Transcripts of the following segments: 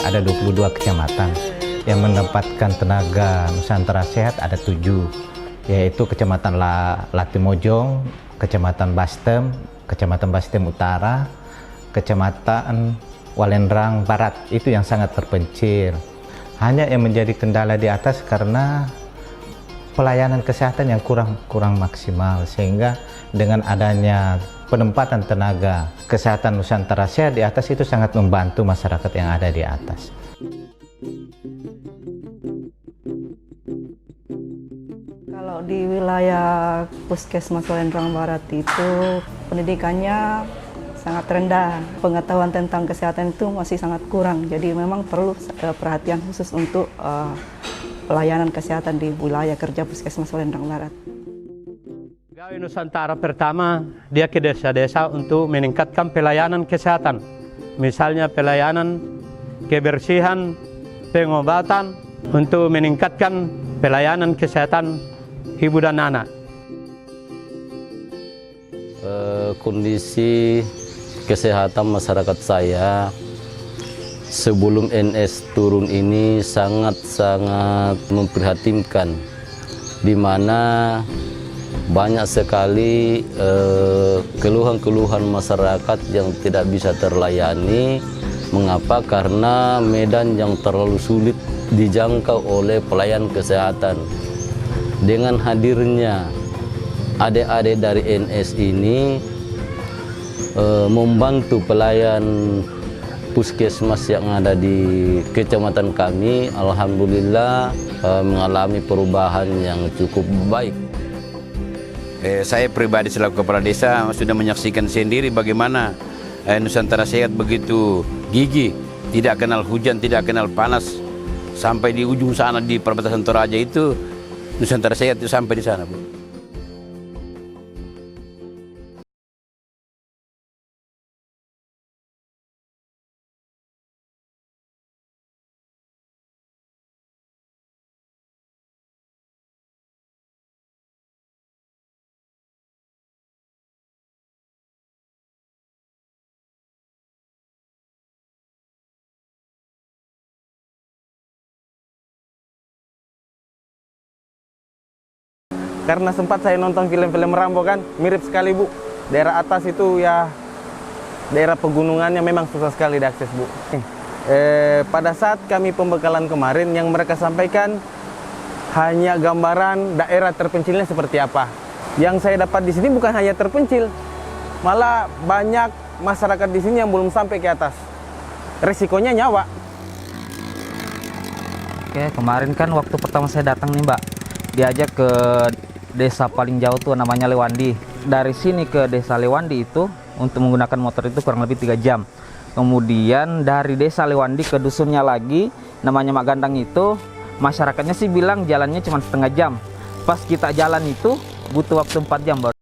ada 22 kecamatan. Yang menempatkan tenaga Nusantara Sehat ada 7, yaitu Kecamatan Latimojong, Kecamatan Bastem Utara, Kecamatan Walendrang Barat. Itu yang sangat terpencil. Hanya yang menjadi kendala di atas karena pelayanan kesehatan yang kurang maksimal, sehingga dengan adanya penempatan tenaga kesehatan Nusantara Sehat di atas itu sangat membantu masyarakat yang ada di atas. Kalau di wilayah Puskesmas Walendrang Barat itu pendidikannya sangat rendah, pengetahuan tentang kesehatan itu masih sangat kurang, jadi memang perlu perhatian khusus untuk pelayanan kesehatan di wilayah kerja Puskesmas Walendrang Barat. Pegawai Nusantara pertama, dia ke desa-desa untuk meningkatkan pelayanan kesehatan. Misalnya pelayanan kebersihan, pengobatan, untuk meningkatkan pelayanan kesehatan ibu dan anak. Kondisi kesehatan masyarakat saya sebelum NS turun ini sangat-sangat memprihatinkan, di mana banyak sekali keluhan-keluhan masyarakat yang tidak bisa terlayani. Mengapa? Karena medan yang terlalu sulit dijangkau oleh pelayan kesehatan. Dengan hadirnya adik-adik dari NS ini membantu pelayan puskesmas yang ada di kecamatan kami, alhamdulillah mengalami perubahan yang cukup baik. Saya pribadi selaku kepala desa sudah menyaksikan sendiri bagaimana Nusantara Sehat begitu gigih, tidak kenal hujan, tidak kenal panas, sampai di ujung sana di perbatasan Toraja itu Nusantara Sehat itu sampai di sana, Bu. Karena sempat saya nonton film-film Rambo kan, mirip sekali Bu. Daerah atas itu ya, daerah pegunungannya memang susah sekali diakses Bu. Pada saat kami pembekalan kemarin, yang mereka sampaikan hanya gambaran daerah terpencilnya seperti apa. Yang saya dapat di sini bukan hanya terpencil, malah banyak masyarakat di sini yang belum sampai ke atas. Risikonya nyawa. Oke, kemarin kan waktu pertama saya datang nih Mbak, diajak ke desa paling jauh tuh namanya Lewandi. Dari sini ke desa Lewandi itu untuk menggunakan motor itu kurang lebih 3 jam. Kemudian dari desa Lewandi ke dusunnya lagi namanya Magandang itu, masyarakatnya sih bilang jalannya cuma setengah jam. Pas kita jalan itu butuh waktu 4 jam baru.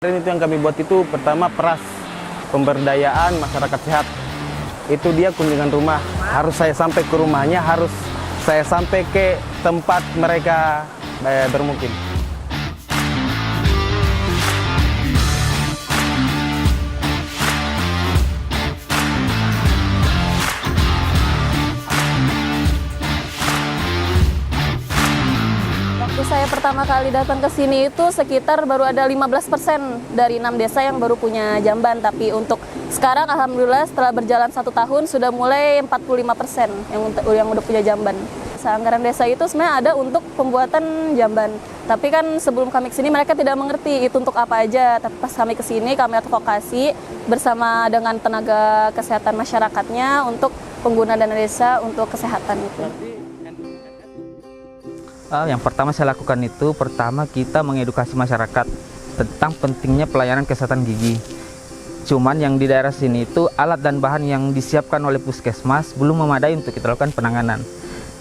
Itu yang kami buat itu pertama peras pemberdayaan masyarakat sehat. Itu dia kunjungan rumah. Harus saya sampai ke rumahnya, harus saya sampai ke tempat mereka bermukim. Waktu saya pertama kali datang ke sini itu sekitar baru ada 15% dari 6 desa yang baru punya jamban. Tapi untuk sekarang alhamdulillah setelah berjalan 1 tahun sudah mulai 45% yang udah punya jamban. Anggaran desa itu sebenarnya ada untuk pembuatan jamban. Tapi kan sebelum kami ke sini mereka tidak mengerti itu untuk apa aja. Tapi pas kami ke sini kami advokasi bersama dengan tenaga kesehatan masyarakatnya untuk pengguna dana desa untuk kesehatan itu. Yang pertama saya lakukan itu, pertama kita mengedukasi masyarakat tentang pentingnya pelayanan kesehatan gigi. Cuman yang di daerah sini itu alat dan bahan yang disiapkan oleh puskesmas belum memadai untuk kita lakukan penanganan.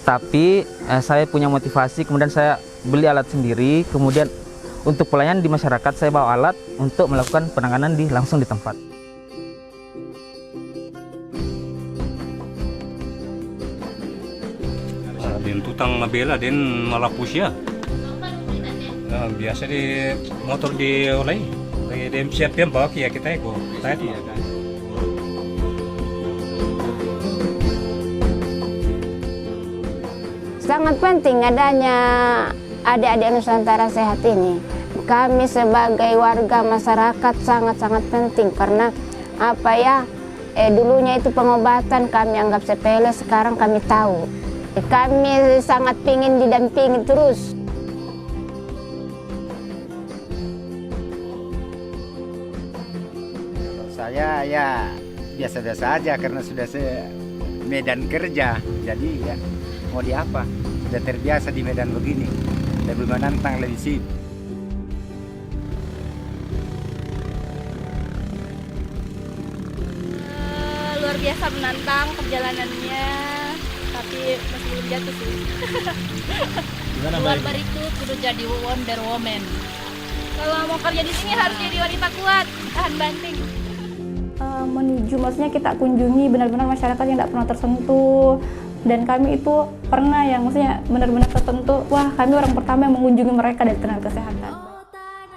Tapi saya punya motivasi, kemudian saya beli alat sendiri, kemudian untuk pelayanan di masyarakat saya bawa alat untuk melakukan penanganan langsung di tempat. Den tutang mabela den malapus ya. Nah, biasa di motor di oleh. Dem siap yang bawa ya kita itu. Tadi ya kan. Sangat penting adanya adik-adik Nusantara Sehat ini. Kami sebagai warga masyarakat sangat-sangat penting karena dulunya itu pengobatan kami anggap sepele, sekarang kami tahu. Kami sangat ingin didampingi terus. Saya ya biasa-biasa aja karena sudah medan kerja, jadi ya mau di apa? Sudah terbiasa di medan begini, lebih menantang, lebih sip. Luar biasa menantang perjalanannya, tapi masih belum jatuh sih. Luar bariku kudu jadi Wonder Woman. Kalau mau kerja di sini harus jadi wanita kuat, tahan banting. Menuju maksudnya kita kunjungi benar-benar masyarakat yang tidak pernah tersentuh, dan kami itu pernah yang maksudnya benar-benar tersentuh. Wah, kami orang pertama yang mengunjungi mereka dari tenaga kesehatan.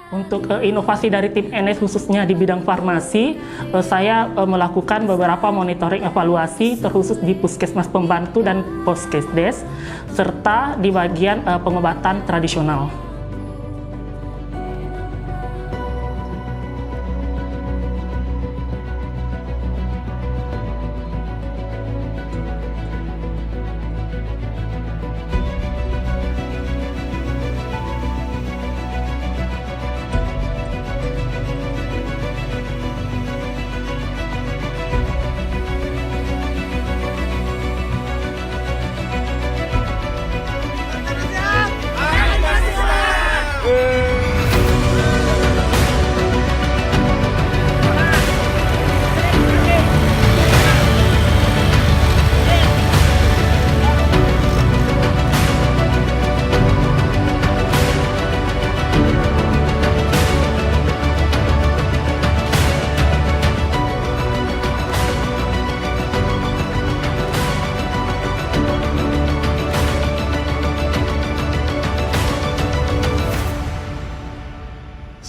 Untuk inovasi dari tim NS khususnya di bidang farmasi, saya melakukan beberapa monitoring evaluasi terkhusus di puskesmas pembantu dan poskesdes, serta di bagian pengobatan tradisional.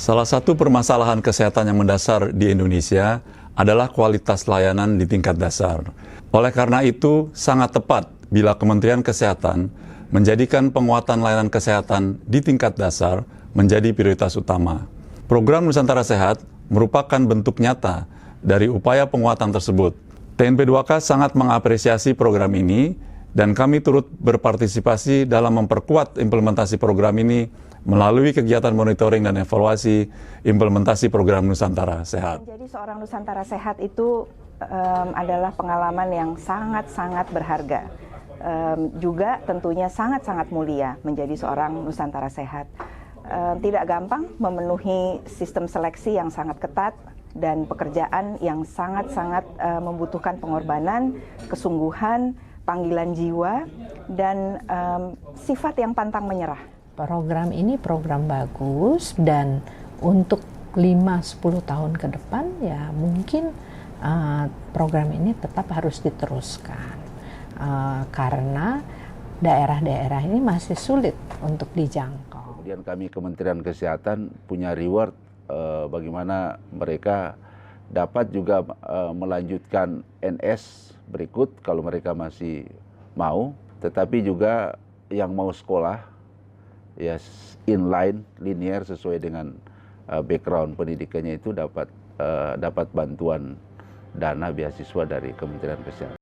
Salah satu permasalahan kesehatan yang mendasar di Indonesia adalah kualitas layanan di tingkat dasar. Oleh karena itu, sangat tepat bila Kementerian Kesehatan menjadikan penguatan layanan kesehatan di tingkat dasar menjadi prioritas utama. Program Nusantara Sehat merupakan bentuk nyata dari upaya penguatan tersebut. TNP2K sangat mengapresiasi program ini dan kami turut berpartisipasi dalam memperkuat implementasi program ini melalui kegiatan monitoring dan evaluasi implementasi program Nusantara Sehat. Jadi seorang Nusantara Sehat itu adalah pengalaman yang sangat-sangat berharga. Juga tentunya sangat-sangat mulia menjadi seorang Nusantara Sehat. Tidak gampang memenuhi sistem seleksi yang sangat ketat dan pekerjaan yang sangat-sangat membutuhkan pengorbanan, kesungguhan, panggilan jiwa, dan sifat yang pantang menyerah. Program ini program bagus dan untuk 5-10 tahun ke depan ya mungkin program ini tetap harus diteruskan karena daerah-daerah ini masih sulit untuk dijangkau. Kemudian kami Kementerian Kesehatan punya reward bagaimana mereka dapat juga melanjutkan NS berikut kalau mereka masih mau, tetapi juga yang mau sekolah ya inline, linear sesuai dengan background pendidikannya itu dapat bantuan dana beasiswa dari Kementerian Kesehatan.